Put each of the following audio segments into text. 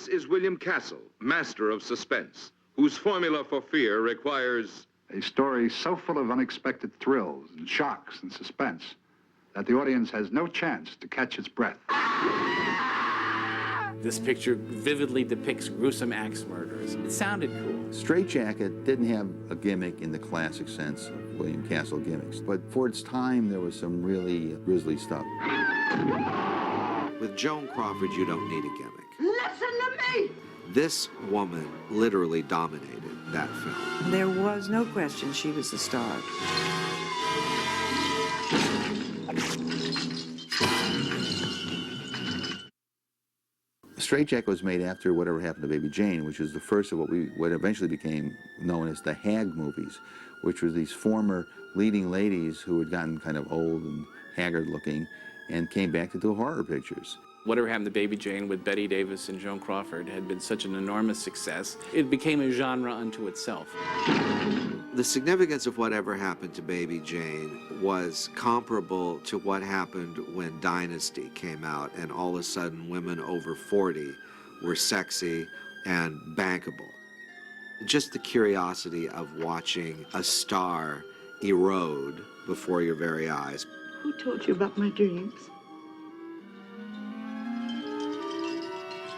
This is William Castle, master of suspense, whose formula for fear requires a story so full of unexpected thrills and shocks and suspense that the audience has no chance to catch its breath. This picture vividly depicts gruesome axe murders. It sounded cool. Strait-Jacket didn't have a gimmick in the classic sense of William Castle gimmicks, but for its time, there was some really grisly stuff. With Joan Crawford, you don't need a gimmick. Listen to me! This woman literally dominated that film. There was no question she was the star. Strait-Jacket was made after Whatever Happened to Baby Jane, which was the first of what eventually became known as the hag movies, which were these former leading ladies who had gotten kind of old and haggard looking and came back to do horror pictures. Whatever Happened to Baby Jane with Bette Davis and Joan Crawford had been such an enormous success. It became a genre unto itself. The significance of Whatever Happened to Baby Jane was comparable to what happened when Dynasty came out and all of a sudden women over 40 were sexy and bankable. Just the curiosity of watching a star erode before your very eyes. Who told you about my dreams?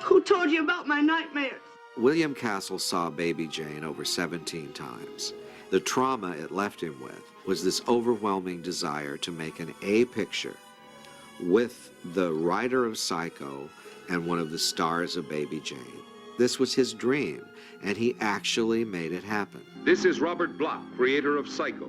Who told you about my nightmares? William Castle saw Baby Jane over 17 times. The trauma it left him with was this overwhelming desire to make an A picture with the writer of Psycho and one of the stars of Baby Jane. This was his dream, and he actually made it happen. This is Robert Bloch, creator of Psycho,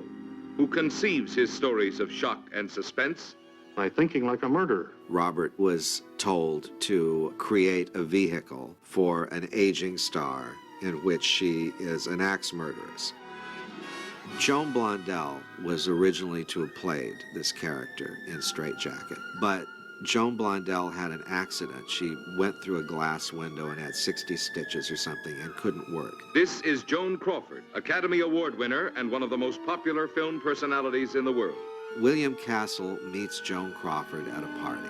who conceives his stories of shock and suspense by thinking like a murderer. Robert was told to create a vehicle for an aging star in which she is an axe murderess. Joan Blondell was originally to have played this character in Strait-Jacket, but Joan Blondell had an accident. She went through a glass window and had 60 stitches or something and couldn't work. This is Joan Crawford, Academy Award winner and one of the most popular film personalities in the world. William Castle meets Joan Crawford at a party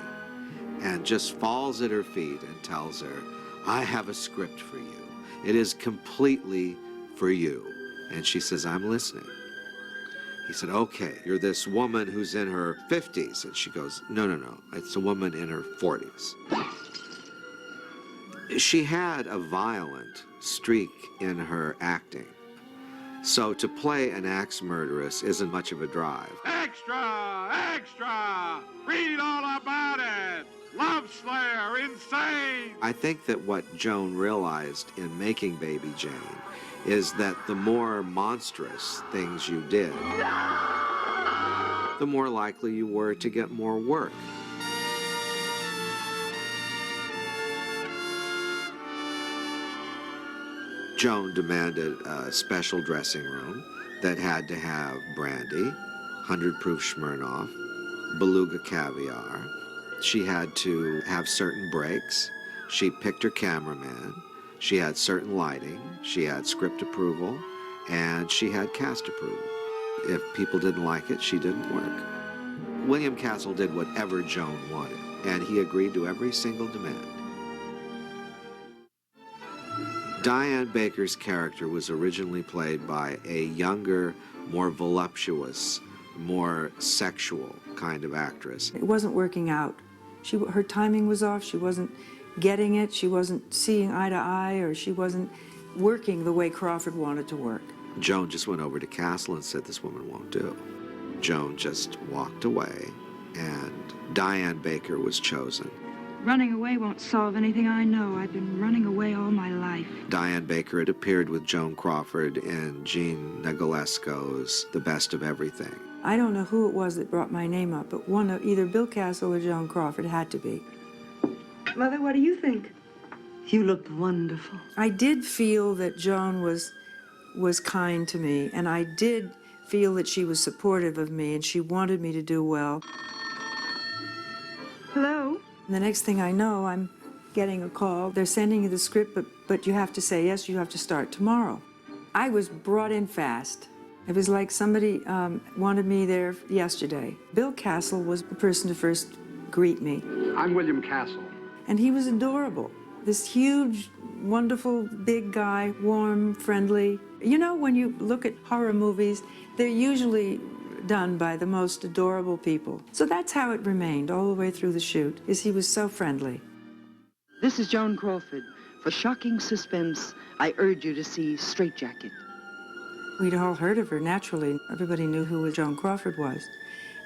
and just falls at her feet and tells her, "I have a script for you. It is completely for you." And she says, "I'm listening." He said, "Okay, you're this woman who's in her 50s. And she goes, no, it's a woman in her 40s. She had a violent streak in her acting. So to play an axe murderess isn't much of a drive. Extra! Extra! Read all about it! Love Slayer, insane! I think that what Joan realized in making Baby Jane is that the more monstrous things you did, the more likely you were to get more work. Joan demanded a special dressing room that had to have brandy, 100 proof Smirnoff, beluga caviar. She had to have certain breaks. She picked her cameraman. She had certain lighting. She had script approval, and she had cast approval. If people didn't like it, she didn't work. William Castle did whatever Joan wanted, and he agreed to every single demand. Diane Baker's character was originally played by a younger, more voluptuous, more sexual kind of actress. It wasn't working out. Her timing was off. She wasn't getting it. She wasn't seeing eye to eye, or she wasn't working the way Crawford wanted to work. Joan just went over to Castle and said, "This woman won't do." Joan just walked away, and Diane Baker was chosen. Running away won't solve anything, I know. I've been running away all my life. Diane Baker had appeared with Joan Crawford in Jean Negulesco's The Best of Everything. I don't know who it was that brought my name up, but one of either Bill Castle or Joan Crawford had to be. Mother, what do you think? You looked wonderful. I did feel that Joan was kind to me, and I did feel that she was supportive of me, and she wanted me to do well. Hello? And the next thing I know, I'm getting a call. They're sending you the script, but you have to say yes, you have to start tomorrow. I was brought in fast. It was like somebody wanted me there yesterday. Bill Castle was the person to first greet me. I'm William Castle. And he was adorable. This huge, wonderful, big guy, warm, friendly. You know, when you look at horror movies, they're usually done by the most adorable people. So that's how it remained all the way through the shoot, is he was so friendly. This is Joan Crawford. For shocking suspense, I urge you to see Strait-Jacket. We'd all heard of her, naturally. Everybody knew who Joan Crawford was.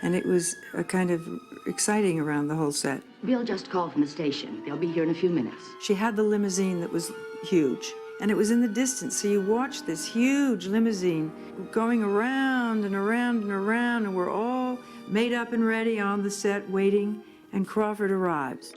And it was a kind of exciting around the whole set. Bill just called from the station. They'll be here in a few minutes. She had the limousine that was huge, and it was in the distance, so you watched this huge limousine going around and around and around, and we're all made up and ready on the set waiting, and Crawford arrives.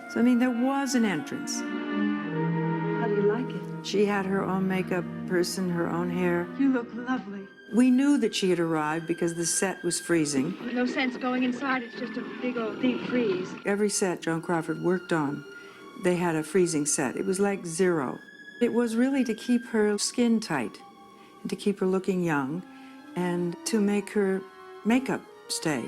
So, I mean, there was an entrance. How do you like it? She had her own makeup person, her own hair. You look lovely. We knew that she had arrived because the set was freezing. No sense going inside. It's just a big old deep freeze. Every set Joan Crawford worked on, they had a freezing set. It was like zero. It was really to keep her skin tight and to keep her looking young and to make her makeup stay.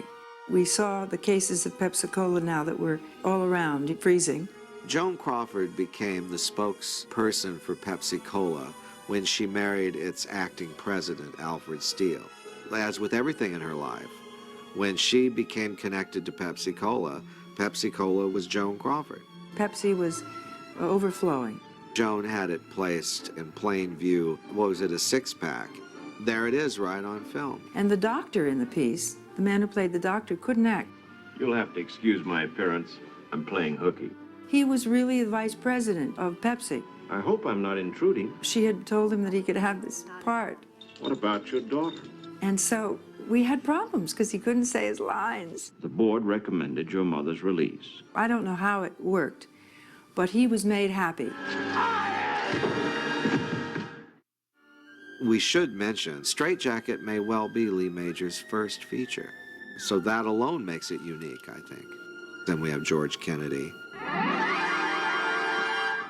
We saw the cases of Pepsi-Cola now that were all around freezing. Joan Crawford became the spokesperson for Pepsi-Cola when she married its acting president, Alfred Steele. As with everything in her life, when she became connected to Pepsi-Cola, Pepsi-Cola was Joan Crawford. Pepsi was overflowing. Joan had it placed in plain view. What was it, a six-pack? There it is, right on film. And the doctor in the piece, the man who played the doctor, couldn't act. You'll have to excuse my appearance. I'm playing hooky. He was really the vice president of Pepsi. I hope I'm not intruding. She had told him that he could have this part. What about your daughter? And so we had problems because he couldn't say his lines. The board recommended your mother's release. I don't know how it worked, but he was made happy. We should mention, Strait-Jacket may well be Lee Major's first feature. So that alone makes it unique, I think. Then we have George Kennedy.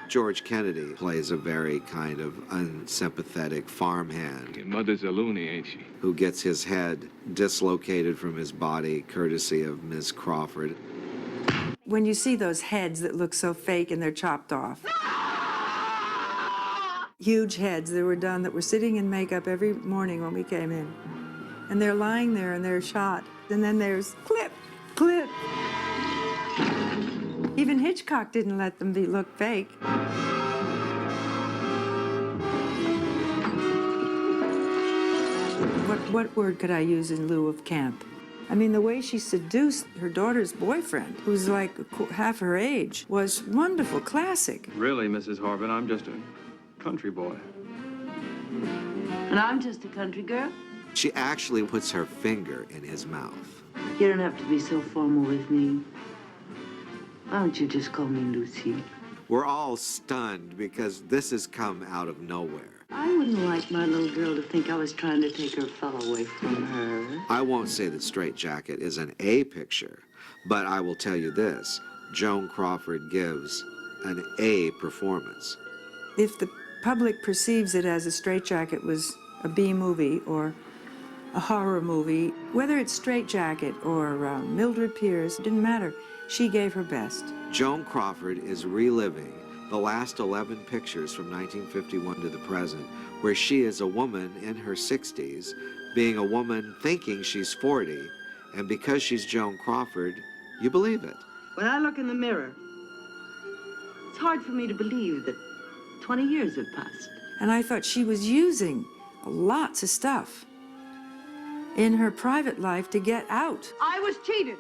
George Kennedy plays a very kind of unsympathetic farmhand. Your mother's a loony, ain't she? Who gets his head dislocated from his body, courtesy of Miss Crawford. When you see those heads that look so fake and they're chopped off. Huge heads that were done that were sitting in makeup every morning when we came in. And they're lying there and they're shot. And then there's clip, clip. Even Hitchcock didn't let them look fake. What word could I use in lieu of camp? I mean, the way she seduced her daughter's boyfriend, who's like half her age, was wonderful, classic. Really, Mrs. Harbin, I'm just a country boy. And I'm just a country girl. She actually puts her finger in his mouth. You don't have to be so formal with me. Why don't you just call me Lucy? We're all stunned because this has come out of nowhere. I wouldn't like my little girl to think I was trying to take her fellow away from her. I won't say that Strait-Jacket is an A picture, but I will tell you this. Joan Crawford gives an A performance. If the public perceives it as a Strait-Jacket was a B movie or a horror movie, whether it's Strait-Jacket or Mildred Pierce, it didn't matter. She gave her best. Joan Crawford is reliving the last 11 pictures from 1951 to the present, where she is a woman in her 60s, being a woman thinking she's 40, and because she's Joan Crawford, you believe it. When I look in the mirror, it's hard for me to believe that 20 years have passed. And I thought she was using lots of stuff in her private life to get out. I was cheated.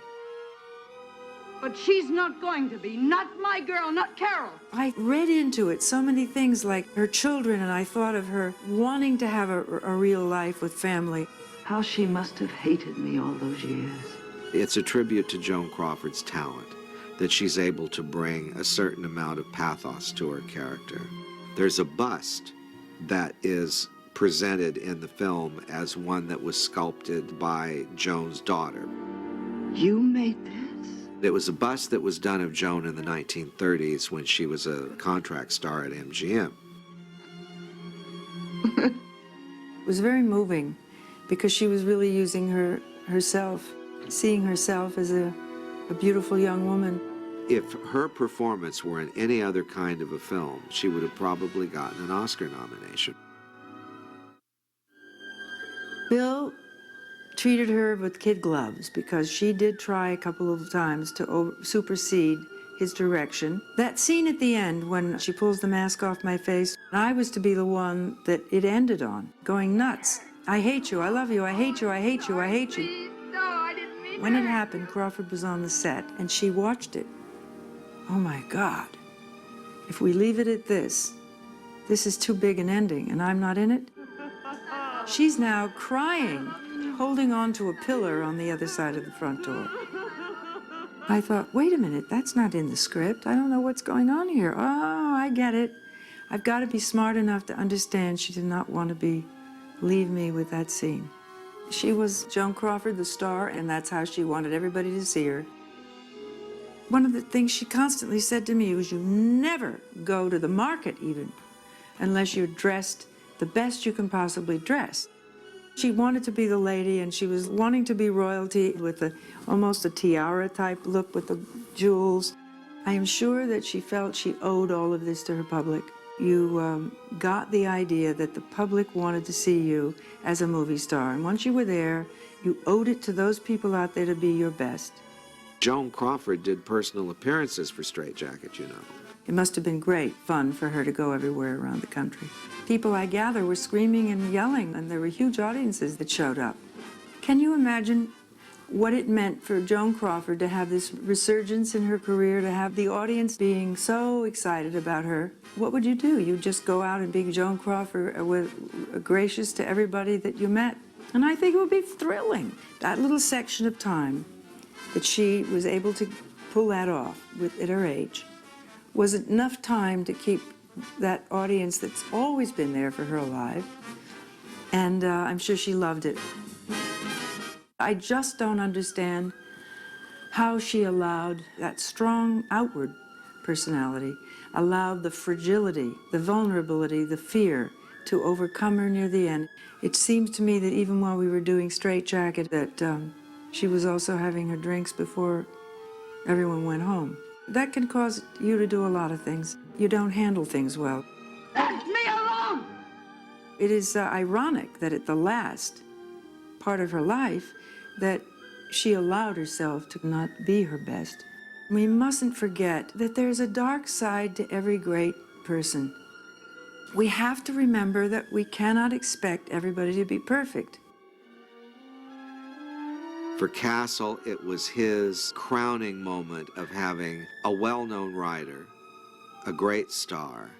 But she's not going to be. Not my girl, not Carol. I read into it so many things like her children, and I thought of her wanting to have a real life with family. How she must have hated me all those years. It's a tribute to Joan Crawford's talent that she's able to bring a certain amount of pathos to her character. There's a bust that is presented in the film as one that was sculpted by Joan's daughter. You made this? It was a bust that was done of Joan in the 1930s when she was a contract star at MGM. It was very moving because she was really using herself, seeing herself as a beautiful young woman. If her performance were in any other kind of a film, she would have probably gotten an Oscar nomination. Bill treated her with kid gloves because she did try a couple of times to supersede his direction. That scene at the end when she pulls the mask off my face, I was to be the one that it ended on, going nuts. I hate you, I love you, I hate you, I hate you, I hate you. No, I didn't mean When it happened, Crawford was on the set and she watched it. Oh my God. If we leave it at this is too big an ending and I'm not in it. She's now crying, holding on to a pillar on the other side of the front door. I thought, wait a minute, that's not in the script. I don't know what's going on here. Oh, I get it. I've got to be smart enough to understand she did not want to leave me with that scene. She was Joan Crawford, the star, and that's how she wanted everybody to see her. One of the things she constantly said to me was, you never go to the market even unless you're dressed the best you can possibly dress. She wanted to be the lady, and she was wanting to be royalty with almost a tiara type look with the jewels. I am sure that she felt she owed all of this to her public. You got the idea that the public wanted to see you as a movie star, and once you were there, you owed it to those people out there to be your best. Joan Crawford did personal appearances for Strait-Jacket, you know. It must have been great fun for her to go everywhere around the country. People, I gather, were screaming and yelling, and there were huge audiences that showed up. Can you imagine what it meant for Joan Crawford to have this resurgence in her career, to have the audience being so excited about her? What would you do? You'd just go out and be Joan Crawford, gracious to everybody that you met. And I think it would be thrilling. That little section of time that she was able to pull that off at her age was enough time to keep that audience that's always been there for her alive. And I'm sure she loved it. I just don't understand how she allowed that strong outward personality, allowed the fragility, the vulnerability, the fear to overcome her near the end. It seems to me that even while we were doing Strait-Jacket, that she was also having her drinks before everyone went home. That can cause you to do a lot of things. You don't handle things well. Let me alone! It is ironic that at the last part of her life that she allowed herself to not be her best. We mustn't forget that there's a dark side to every great person. We have to remember that we cannot expect everybody to be perfect. For Castle, it was his crowning moment of having a well-known writer, a great star,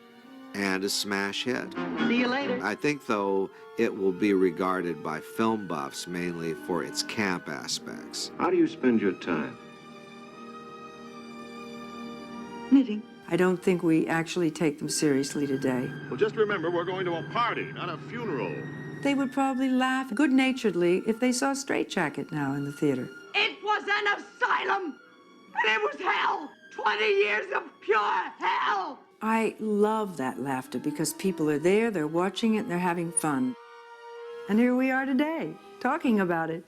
and a smash hit. See you later. I think, though, it will be regarded by film buffs mainly for its camp aspects. How do you spend your time? Knitting. I don't think we actually take them seriously today. Well, just remember, we're going to a party, not a funeral. They would probably laugh good-naturedly if they saw Strait-Jacket now in the theater. It was an asylum, and it was hell. 20 years of pure hell. I love that laughter because people are there, they're watching it, and they're having fun. And here we are today, talking about it.